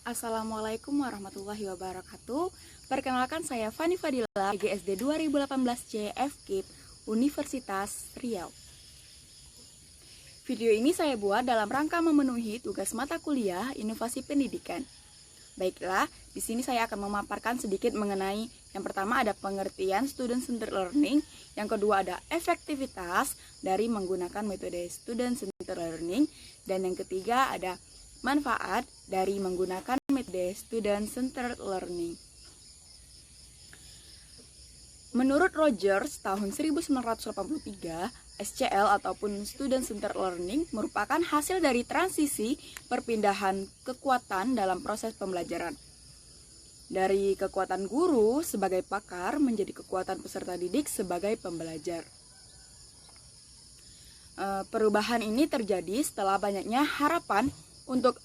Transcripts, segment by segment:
Assalamualaikum warahmatullahi wabarakatuh. Perkenalkan saya Fani Fadila, GSD 2018C FKIP, Universitas Riau. Video ini saya buat dalam rangka memenuhi tugas mata kuliah Inovasi Pendidikan. Baiklah, di sini saya akan memaparkan sedikit mengenai yang pertama ada pengertian student-centered learning, yang kedua ada efektivitas dari menggunakan metode student-centered learning, dan yang ketiga ada manfaat dari menggunakan metode student-centered learning. Menurut Rogers, tahun 1983, SCL ataupun student-centered learning merupakan hasil dari transisi perpindahan kekuatan dalam proses pembelajaran. Dari kekuatan guru sebagai pakar menjadi kekuatan peserta didik sebagai pembelajar. Perubahan ini terjadi setelah banyaknya harapan untuk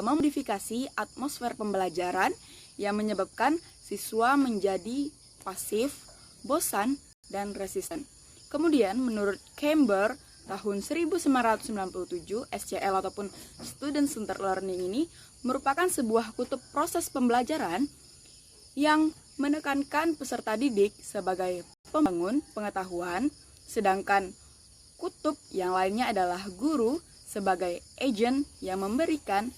memodifikasi atmosfer pembelajaran yang menyebabkan siswa menjadi pasif, bosan, dan resisten. Kemudian menurut Camber, tahun 1997, SCL ataupun Student Centered Learning ini merupakan sebuah kutub proses pembelajaran yang menekankan peserta didik sebagai pembangun pengetahuan, sedangkan kutub yang lainnya adalah guru sebagai agent yang memberikan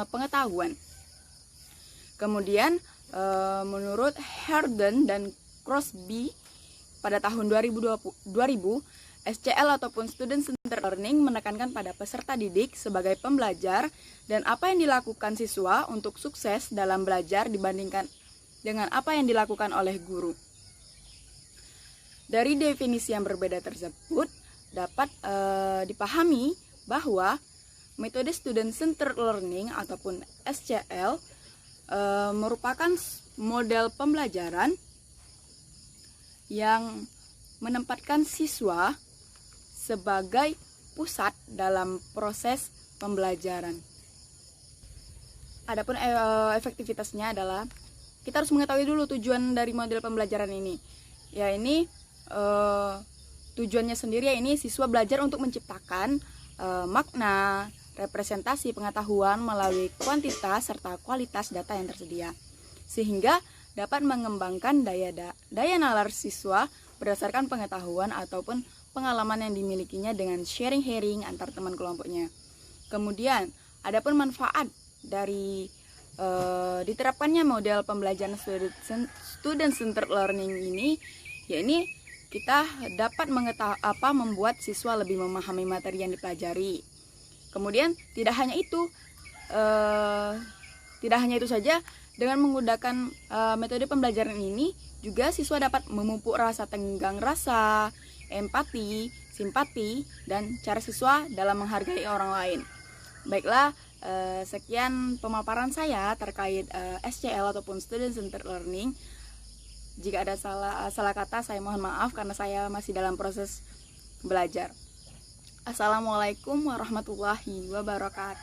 pengetahuan. Kemudian menurut Herden dan Crosby pada tahun 2000, SCL ataupun Student Centered Learning menekankan pada peserta didik sebagai pembelajar dan apa yang dilakukan siswa untuk sukses dalam belajar dibandingkan dengan apa yang dilakukan oleh guru. Dari definisi yang berbeda tersebut, dapat dipahami bahwa metode student-centered learning ataupun SCL merupakan model pembelajaran yang menempatkan siswa sebagai pusat dalam proses pembelajaran. Adapun efektivitasnya adalah kita harus mengetahui dulu tujuan dari model pembelajaran ini. Ya, ini tujuannya sendiri ya ini siswa belajar untuk menciptakan makna, representasi pengetahuan melalui kuantitas serta kualitas data yang tersedia, sehingga dapat mengembangkan daya nalar siswa berdasarkan pengetahuan ataupun pengalaman yang dimilikinya dengan sharing antar teman kelompoknya. Kemudian, adapun manfaat dari diterapkannya model pembelajaran student-centered learning ini, yakni kita dapat membuat siswa lebih memahami materi yang dipelajari. Kemudian tidak hanya itu saja, dengan menggunakan metode pembelajaran ini juga siswa dapat memupuk rasa tenggang rasa, empati, simpati, dan cara siswa dalam menghargai orang lain. Baiklah, sekian pemaparan saya terkait SCL ataupun Student Centered Learning. Jika ada salah kata, saya mohon maaf karena saya masih dalam proses belajar. Assalamualaikum warahmatullahi wabarakatuh.